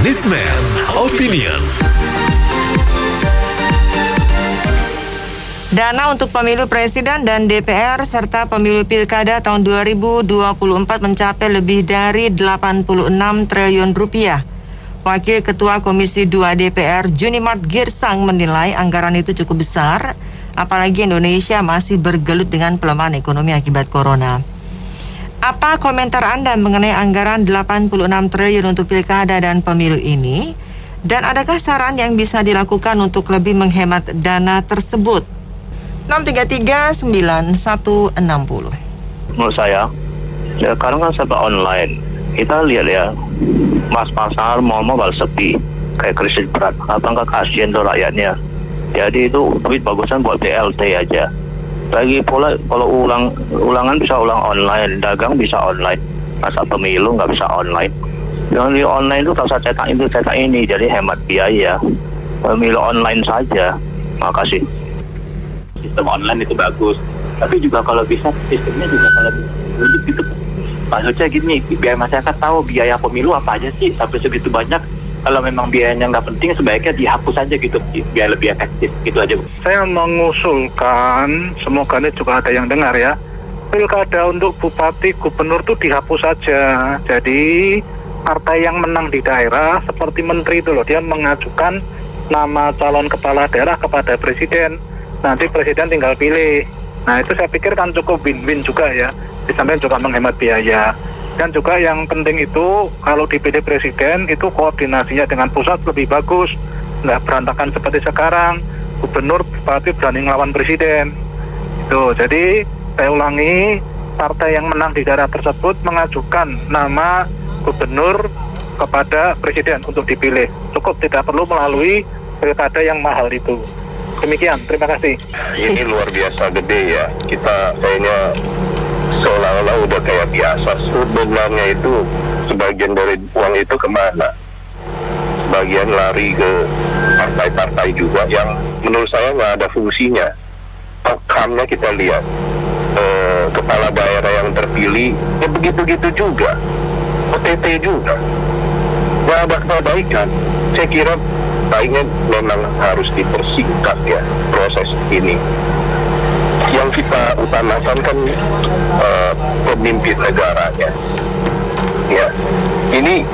Newsman Opinion. Dana untuk pemilu presiden dan DPR serta pemilu pilkada tahun 2024 mencapai lebih dari 86 triliun rupiah. Wakil Ketua Komisi 2 DPR Junimart Girsang menilai anggaran itu cukup besar, apalagi Indonesia masih bergelut dengan pelemahan ekonomi akibat corona. Apa komentar Anda mengenai anggaran 86 triliun untuk pilkada dan pemilu ini? Dan adakah saran yang bisa dilakukan untuk lebih menghemat dana tersebut? 6339160. Menurut saya, sekarang kan serba online. Kita lihat ya, mas pasar mal-mal sepi, kayak krisis berat. Apakah kasihan tuh rakyatnya? Jadi itu duit bagusan buat BLT aja. Lagi pula kalau ulangan bisa ulang online, dagang bisa online. Masa pemilu nggak bisa online? Yang di online itu tak usah cetak itu cetak ini, jadi hemat biaya. Pemilu online saja. Makasih. Sistem online itu bagus, tapi juga kalau bisa sistemnya juga kalau lebih gitu. Maksudnya gini, biar masyarakat tahu biaya pemilu apa aja sih sampai segitu banyak. Kalau memang biayanya nggak penting, sebaiknya dihapus aja gitu, biar lebih efektif gitu aja. Saya mengusulkan, semoga ini juga ada yang dengar ya, pilkada untuk bupati, gubernur tuh dihapus saja. Jadi partai yang menang di daerah seperti menteri itu loh, dia mengajukan nama calon kepala daerah kepada presiden. Nanti presiden tinggal pilih. Nah itu saya pikir kan cukup win-win juga ya. Di samping juga menghemat biaya. Dan juga yang penting itu kalau dipilih presiden itu koordinasinya dengan pusat lebih bagus. Nggak berantakan seperti sekarang. Gubernur, bupati berani ngelawan presiden. Itu. Jadi saya ulangi, partai yang menang di daerah tersebut mengajukan nama gubernur kepada presiden untuk dipilih. Cukup, tidak perlu melalui pilkada yang mahal itu. Demikian, terima kasih. Ini luar biasa gede ya. Kita kayaknya seolah-olah udah kayak biasa. Sebenarnya itu sebagian dari uang itu kemana? Sebagian lari ke partai-partai juga yang menurut saya nggak ada fungsinya. Outcome-nya kita lihat. Kepala daerah yang terpilih, ya begitu-gitu juga. OTT juga. Nggak ada perbaikan. Saya kira baiknya memang harus dipersingkat ya proses ini. Yang kita utamakan kan pemimpin negaranya. Ya, ini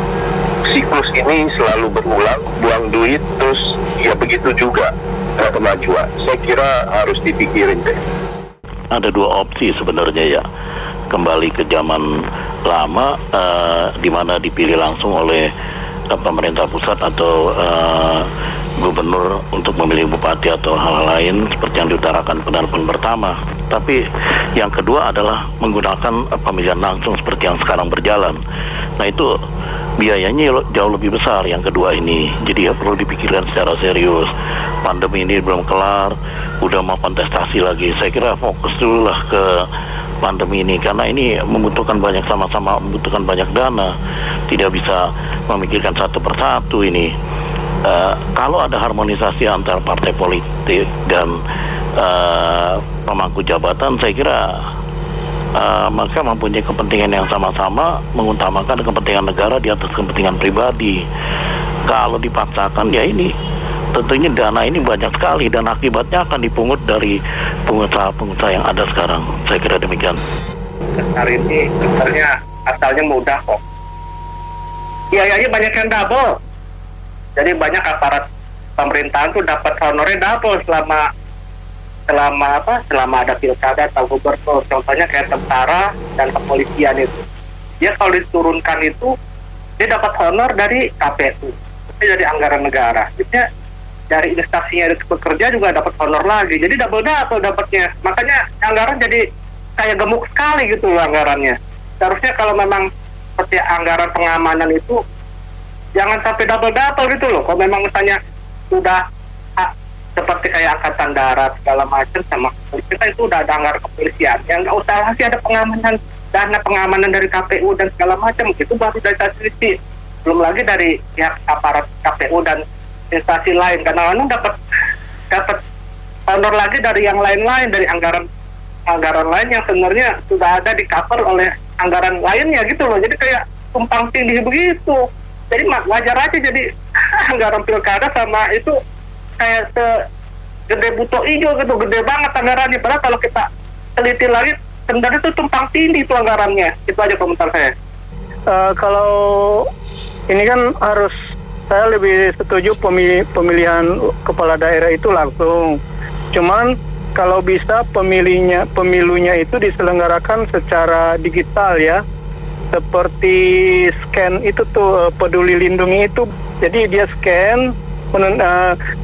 siklus ini selalu berulang, buang duit terus ya begitu juga kemajuan. Saya kira harus dipikirin deh. Ada dua opsi sebenarnya ya, kembali ke zaman lama di mana dipilih langsung oleh pemerintah pusat atau gubernur untuk memilih bupati atau hal lain seperti yang diutarakan pendapat pertama. Tapi yang kedua adalah menggunakan pemilihan langsung seperti yang sekarang berjalan. Nah itu biayanya jauh lebih besar yang kedua ini. Jadi ya perlu dipikirkan secara serius. Pandemi ini belum kelar, udah mau kontestasi lagi. Saya kira fokus dulu lah ke pandemi ini karena ini membutuhkan sama-sama membutuhkan banyak dana. Tidak bisa memikirkan satu persatu ini. Kalau ada harmonisasi antar partai politik dan pemangku jabatan, saya kira maka mempunyai kepentingan yang sama-sama, mengutamakan kepentingan negara di atas kepentingan pribadi. Kalau dipaksakan ya ini tentunya dana ini banyak sekali dan akibatnya akan dipungut dari pengusaha-pengusaha yang ada sekarang. Saya kira demikian. Hari ini sebenarnya asalnya mudah kok. Biayanya banyak yang double. Jadi banyak aparat pemerintahan tuh dapat honornya double selama ada pilkada atau gubernur. Contohnya kayak tentara dan kepolisian itu. Dia kalau diturunkan itu dia dapat honor dari KPU, dari anggaran negara. Jadi dari instansinya itu bekerja juga dapat honor lagi. Jadi double dapatnya. Makanya anggaran jadi kayak gemuk sekali gitu loh anggarannya. Seharusnya kalau memang seperti anggaran pengamanan itu jangan sampai double gitu loh. Kalau memang misalnya sudah seperti kayak angkatan darat segala macam sama kita itu udah ada anggaran kepolisian, yang nggak usah lagi ada dana pengamanan dari KPU dan segala macam, itu baru dari stasiun. Belum lagi dari pihak aparat KPU dan instansi lain, karena orang dapat honor lagi dari yang lain-lain, dari anggaran lain yang sebenarnya sudah ada di cover oleh anggaran lainnya gitu loh. Jadi kayak tumpang tindih begitu. Jadi wajar aja jadi anggaran pilkada sama itu kayak gede buto ijo gitu, gede banget anggarannya. Padahal kalau kita teliti lagi, sebenarnya itu tumpang tindih itu anggarannya. Itu aja komentar saya. Kalau ini kan harus, saya lebih setuju pemilihan kepala daerah itu langsung. Cuman kalau bisa pemilunya itu diselenggarakan secara digital ya, seperti scan itu tuh peduli lindungi itu. Jadi dia scan,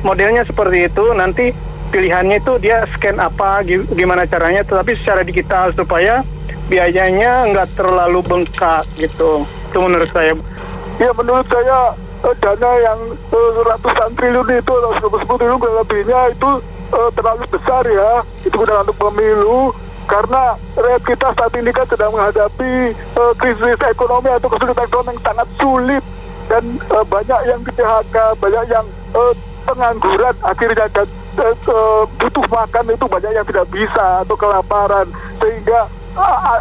modelnya seperti itu, nanti pilihannya itu dia scan apa, gimana caranya, tetapi secara digital supaya biayanya nggak terlalu bengkak gitu. Itu menurut saya. Ya menurut saya dana yang ratusan triliun itu atau 10 triliun lebihnya itu terlalu besar ya. Itu sudah untuk pemilu, karena rakyat kita saat ini kan sedang menghadapi krisis ekonomi atau kesulitan ekonomi yang sangat sulit, dan banyak yang di PHK, banyak yang pengangguran akhirnya, dan butuh makan itu banyak yang tidak bisa atau kelaparan, sehingga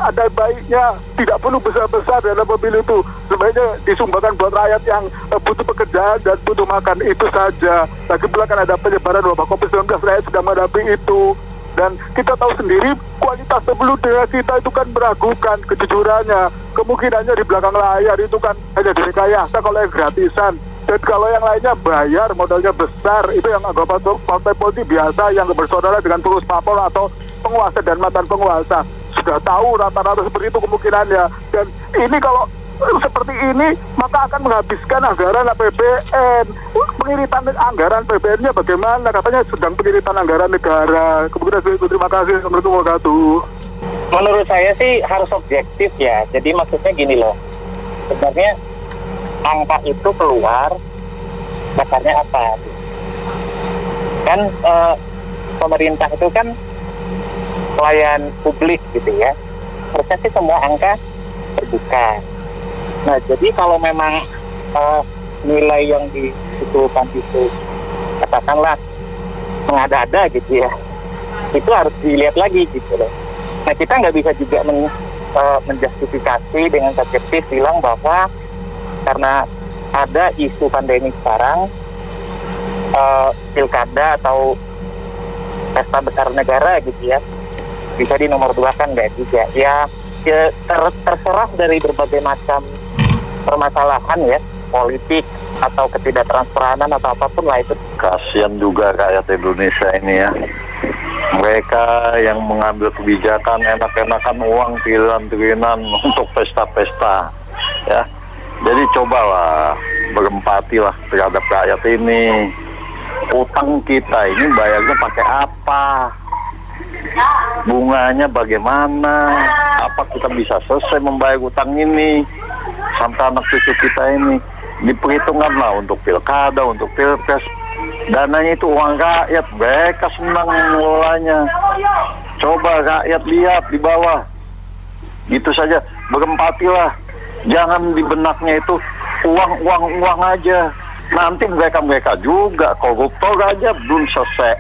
ada baiknya tidak perlu besar-besar dalam pemilu itu, sebaiknya disumbangkan buat rakyat yang butuh pekerjaan dan butuh makan, itu saja. Lagi pula kan ada penyebaran wabah COVID-19, rakyat sedang menghadapi itu, dan kita tahu sendiri kualitas pemilu daerah kita itu kan meragukan kejujurannya, kemungkinannya di belakang layar itu kan hanya direkayasa kalau yang gratisan, dan kalau yang lainnya bayar, modalnya besar, itu yang anggota partai politik biasa yang bersaudara dengan pengurus parpol atau penguasa dan mantan penguasa. Sudah tahu rata-rata seperti itu kemungkinannya, dan ini kalau seperti ini maka akan menghabiskan anggaran APBN. Pengiritan anggaran APBN-nya bagaimana? Katanya sedang pengiritan anggaran negara. Kemudian terima kasih. Assalamualaikum warahmatullahi wabarakatuh. Menurut saya sih harus objektif ya. Jadi maksudnya gini loh, sebenarnya angka itu keluar dasarnya apa? Kan pemerintah itu kan pelayan publik gitu ya, harusnya sih semua angka terbuka. Nah jadi kalau memang nilai yang dibutuhkan itu katakanlah mengada-ada gitu ya, itu harus dilihat lagi gitu loh. Nah kita nggak bisa juga menjustifikasi dengan subjektif bilang bahwa karena ada isu pandemi sekarang, pilkada atau pesta besar negara gitu ya bisa di nomor 2 kan, nggak juga ya, terserah dari berbagai macam permasalahan ya, politik atau ketidaktransparanan atau apapun lah itu. Kasihan juga rakyat Indonesia ini ya, mereka yang mengambil kebijakan enak-enakan uang triliunan untuk pesta-pesta ya. Jadi cobalah berempatilah terhadap rakyat ini. Utang kita ini bayarnya pakai apa? Bunganya bagaimana? Apa kita bisa selesai membayar utang ini sampai anak cucu kita ini? Diperhitungkanlah untuk pilkada, untuk pilpres. Dananya itu uang rakyat, mereka senang mengelolanya. Coba rakyat lihat di bawah. Gitu saja, berempatilah. Jangan di benaknya itu uang aja. Nanti mereka juga koruptor aja belum selesai.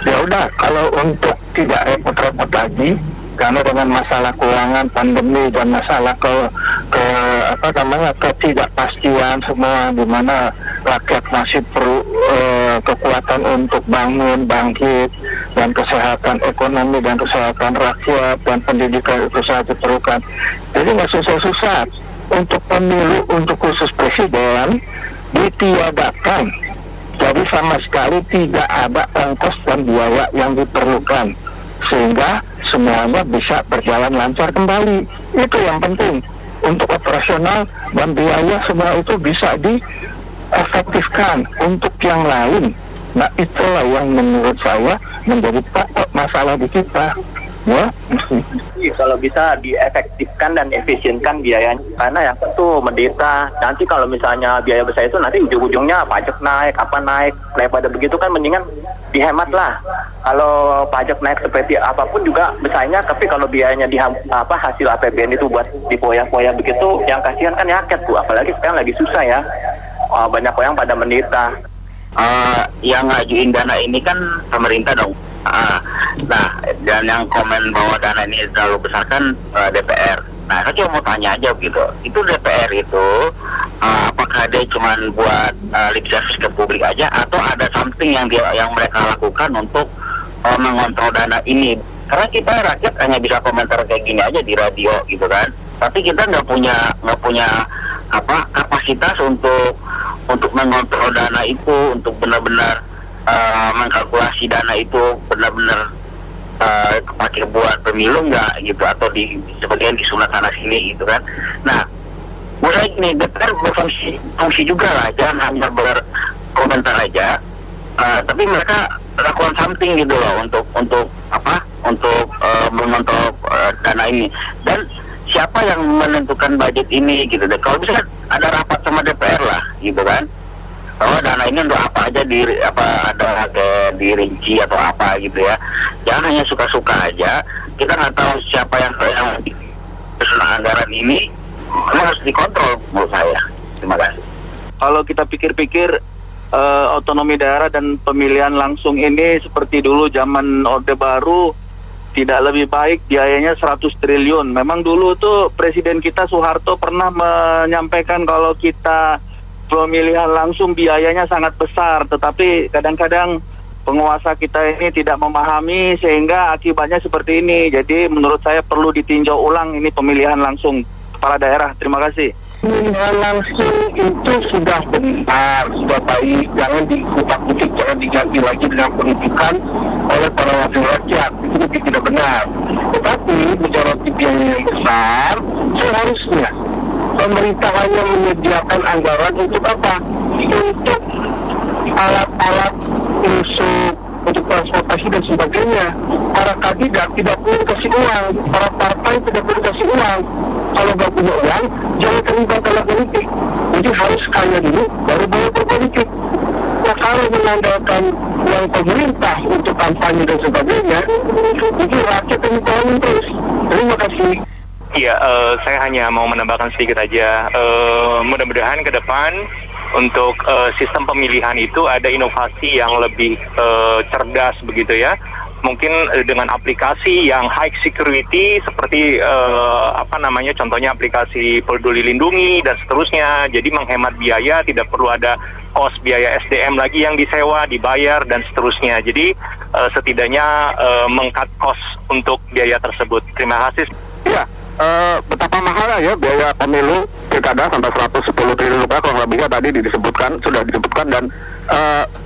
Ya udah, kalau untuk tidak repot-repot lagi, karena dengan masalah keuangan, pandemi, dan masalah ketidakpastian semua, di mana rakyat masih perlu kekuatan untuk bangkit, dan kesehatan ekonomi dan kesehatan rakyat dan pendidikan itu sangat diperlukan. Jadi nggak susah-susah untuk pemilu, untuk khusus presiden ditiadakan. Jadi sama sekali tidak ada ongkos dan biaya yang diperlukan, sehingga semuanya bisa berjalan lancar kembali. Itu yang penting. Untuk operasional dan biaya semua itu bisa diefektifkan. Untuk yang lain, nah itulah yang menurut saya menjadi pokok masalah di kita. Ya, kalau bisa diefektifkan dan efisienkan biayanya, karena yang tentu menderita nanti kalau misalnya biaya besar itu nanti ujung-ujungnya pajak naik, apa naik, daripada begitu kan mendingan dihemat lah. Kalau pajak naik seperti apapun juga besarnya, tapi kalau biayanya hasil APBN itu buat dipoya-poya begitu, yang kasihan kan rakyat Bu, apalagi sekarang lagi susah ya, banyak orang pada menderita. Yang ngajuin dana ini kan pemerintah dong. Nah, dan yang komen bahwa dana ini terlalu besar kan DPR. Nah, saya cuma mau tanya aja gitu. Itu DPR itu apakah dia cuma buat lip service ke publik aja atau ada something yang mereka lakukan untuk mengontrol dana ini. Karena kita rakyat hanya bisa komentar kayak gini aja di radio gitu kan, tapi kita nggak punya kapasitas untuk mengontrol dana itu, untuk benar-benar mengkalkulasi dana itu benar-benar pakai buat pemilu nggak gitu, atau sebagian disunat sana sini gitu kan. Nah, mulai ini DPR berfungsi juga lah, jangan hanya berkomentar aja, tapi mereka lakukan something gitu loh untuk mengontrol dana ini. Dan siapa yang menentukan budget ini gitu deh. Kalau bisa ada rapat sama DPR lah gitu kan, bahwa dana ini untuk apa aja, ada kayak dirinci atau apa gitu ya. Jangan hanya suka-suka aja. Kita nggak tahu siapa yang susun anggaran ini, memang harus dikontrol menurut saya. Terima kasih. Kalau kita pikir-pikir, otonomi daerah dan pemilihan langsung ini seperti dulu zaman Orde Baru, tidak lebih baik, biayanya 100 triliun. Memang dulu tuh Presiden kita Soeharto pernah menyampaikan kalau kita pemilihan langsung biayanya sangat besar, tetapi kadang-kadang penguasa kita ini tidak memahami sehingga akibatnya seperti ini. Jadi menurut saya perlu ditinjau ulang ini pemilihan langsung kepala daerah. Terima kasih. Pemilihan langsung itu sudah benar, sudah baik, jangan dikutak-kutik, jangan diganti lagi dengan penunjukan oleh para wakil rakyat. Itu tidak benar. Tetapi menyoroti biaya yang besar, seharusnya pemerintah hanya menyediakan anggaran untuk apa? Untuk alat-alat musuh, untuk transportasi dan sebagainya. Para kandidat tidak perlu kasih uang, para partai tidak perlu kasih uang. Kalau nggak punya uang, jangan terlibat dalam politik. Jadi harus kaya dulu, baru boleh berpolitik. Nah, kalau mengandalkan uang pemerintah untuk kampanye dan sebagainya, jadi rakyat yang tolong terus. Terima kasih. Iya, saya hanya mau menambahkan sedikit aja. Mudah-mudahan ke depan untuk sistem pemilihan itu ada inovasi yang lebih cerdas begitu ya. Mungkin dengan aplikasi yang high security seperti contohnya aplikasi Peduli Lindungi dan seterusnya. Jadi menghemat biaya, tidak perlu ada cost biaya SDM lagi yang disewa, dibayar dan seterusnya. Jadi setidaknya meng-cut cost untuk biaya tersebut. Terima kasih. Iya. Betapa mahalnya ya biaya pemilu pilkada sampai 110 triliun rupiah kalau lebihnya tadi sudah disebutkan, dan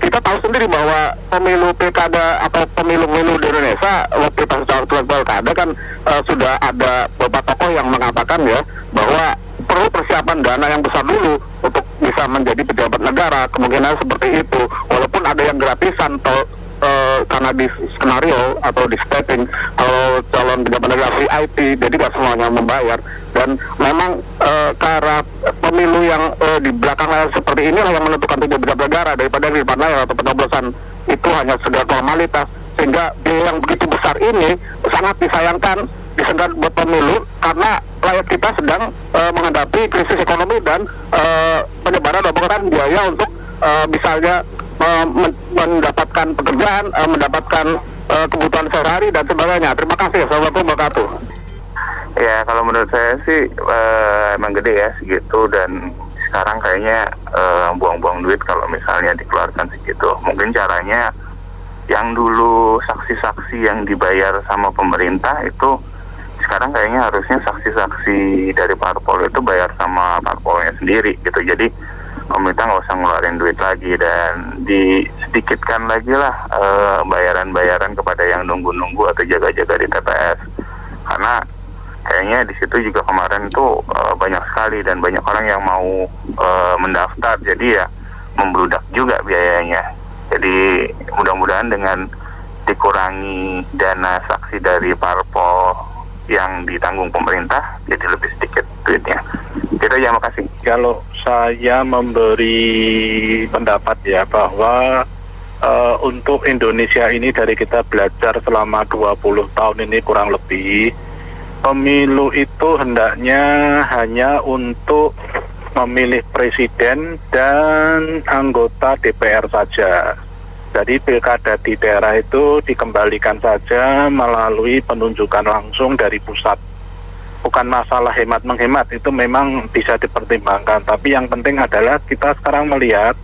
kita tahu sendiri bahwa pemilu pilkada atau pemilu-pemilu di Indonesia waktu pas pilkada kan sudah ada beberapa tokoh yang mengatakan ya bahwa perlu persiapan dana yang besar dulu untuk bisa menjadi pejabat negara, kemungkinan seperti itu, walaupun ada yang gratisan karena di skenario atau di stepping kalau calon pejabat negara VIP, jadi nggak semuanya membayar. Dan memang karena pemilu yang di belakang layar seperti inilah yang menentukan pejabat negara, daripada di depan layar atau pencoblosan itu hanya sekedar formalitas, sehingga biaya yang begitu besar ini sangat disayangkan disenggat buat pemilu karena rakyat kita sedang menghadapi krisis ekonomi dan penyebaran biaya untuk misalnya mendapatkan pekerjaan, mendapatkan kebutuhan sehari-hari dan sebagainya. Terima kasih. Assalamualaikum warahmatullahi wabarakatuh. Ya, kalau menurut saya sih emang gede ya segitu, dan sekarang kayaknya buang-buang duit kalau misalnya dikeluarkan segitu. Mungkin caranya yang dulu saksi-saksi yang dibayar sama pemerintah itu sekarang kayaknya harusnya saksi-saksi dari parpol itu bayar sama parpolnya sendiri gitu. Jadi pemerintah nggak usah ngeluarin duit lagi dan disedikitkan lagi lah bayaran-bayaran kepada yang nunggu-nunggu atau jaga-jaga di TPS, karena kayaknya di situ juga kemarin tuh banyak sekali dan banyak orang yang mau mendaftar, jadi ya membludak juga biayanya. Jadi mudah-mudahan dengan dikurangi dana saksi dari parpol yang ditanggung pemerintah jadi lebih sedikit duitnya. Kita ya, makasih. Kalau saya memberi pendapat ya bahwa untuk Indonesia ini dari kita belajar selama 20 tahun ini kurang lebih, pemilu itu hendaknya hanya untuk memilih presiden dan anggota DPR saja. Jadi pilkada di daerah itu dikembalikan saja melalui penunjukan langsung dari pusat. bukan masalah hemat menghemat, itu memang bisa dipertimbangkan. Tapi yang penting adalah kita sekarang melihat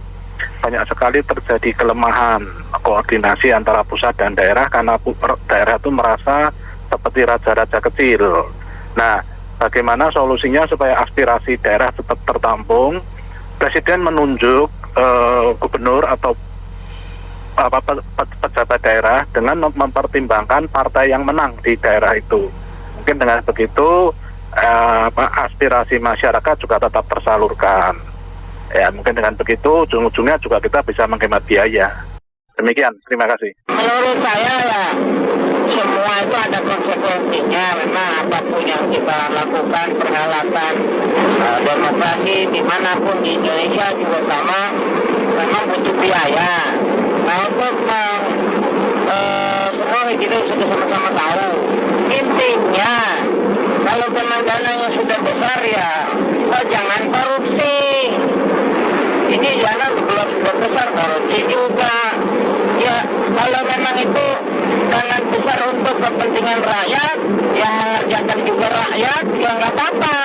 banyak sekali terjadi kelemahan koordinasi antara pusat dan daerah karena daerah itu merasa seperti raja-raja kecil. Nah, bagaimana solusinya supaya aspirasi daerah tetap tertampung? Presiden menunjuk gubernur atau pejabat daerah dengan mempertimbangkan partai yang menang di daerah itu. Mungkin dengan begitu aspirasi masyarakat juga tetap tersalurkan. Ya, mungkin dengan begitu ujung-ujungnya juga kita bisa menghemat biaya. Demikian, terima kasih. Menurut saya ya semua itu ada konsekuensinya. Memang apapun yang kita lakukan, perhelatan demokrasi dimanapun di Indonesia juga sama, memang butuh biaya. Nah, untuk semua kita sudah sama-sama tahu. Intinya kalau memang dananya sudah besar ya jangan korupsi. Ini dana belum sudah besar, korupsi juga. Ya kalau memang itu dana besar untuk kepentingan rakyat, yang mengerjakan juga rakyat, ya nggak apa-apa.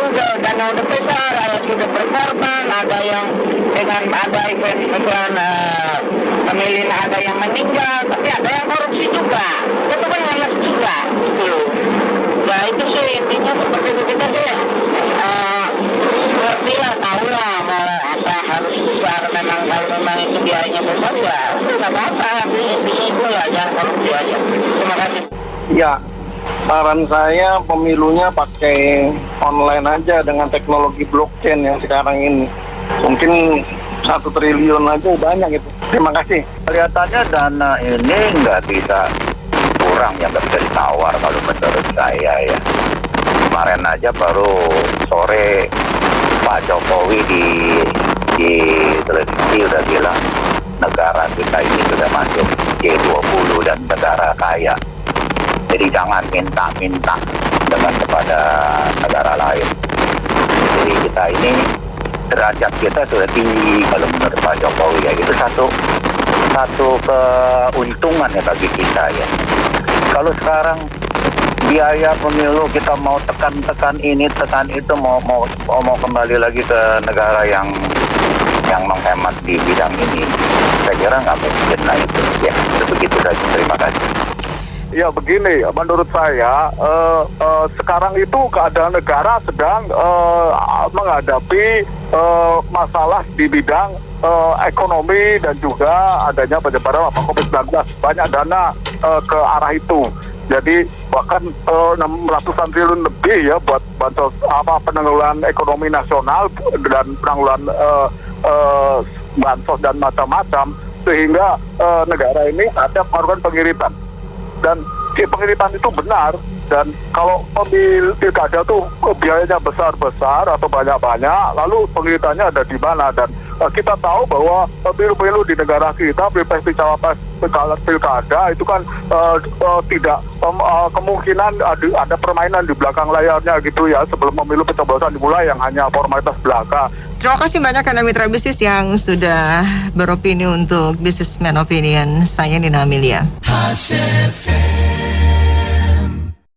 Udah dana udah besar, rakyat sudah berkorban, ada yang dengan ada event pemilihan ada yang meninggal, tapi ada yang korupsi juga. Itu kan malas juga, gitu loh. Nah itu sih intinya seperti itu, kita sih ngerti lah, tahu lah mau apa harus besar. Memang kalau memang itu biayanya besar ya nggak apa-apa. Intinya itu ya jangan korupsi aja. Terima kasih. Ya, saran saya pemilunya pakai online aja dengan teknologi blockchain yang sekarang ini. Mungkin 1 triliun aja banyak itu. Terima kasih. Kelihatannya dana ini nggak bisa kurang, ya nggak bisa ditawar kalau menurut saya ya. Kemarin aja baru sore Pak Jokowi di televisi udah bilang negara kita ini sudah masuk G20 dan negara kaya. Jadi jangan minta-minta dengan kepada negara lain. Jadi kita ini derajat kita sudah tinggi kalau menurut Pak Jokowi ya. Itu satu keuntungan ya bagi kita ya. Kalau sekarang biaya pemilu kita mau tekan ini tekan itu, mau kembali lagi ke negara yang menghemat di bidang ini, saya kira nggak mungkin lah itu ya. Begitu saja, terima kasih. Ya begini, menurut saya sekarang itu keadaan negara sedang menghadapi masalah di bidang ekonomi dan juga adanya penyebaran COVID-19. Banyak dana ke arah itu. Jadi bahkan 600-an triliun lebih ya buat bansos penanggulangan ekonomi nasional dan penanggulangan bansos dan macam-macam, sehingga negara ini ada melakukan pengiritan. Dan pengiritan itu benar, dan kalau pilkada tuh biayanya besar-besar atau banyak-banyak, lalu pengiritannya ada di mana? Dan kita tahu bahwa pemilu di negara kita, pilpres, cawapres, pilkada itu kan tidak kemungkinan ada permainan di belakang layarnya gitu ya, sebelum pemilu pencoblosan dimulai yang hanya formalitas belaka. Terima kasih banyak karena mitra bisnis yang sudah beropini untuk Businessman Opinion. Saya Nina Amelia.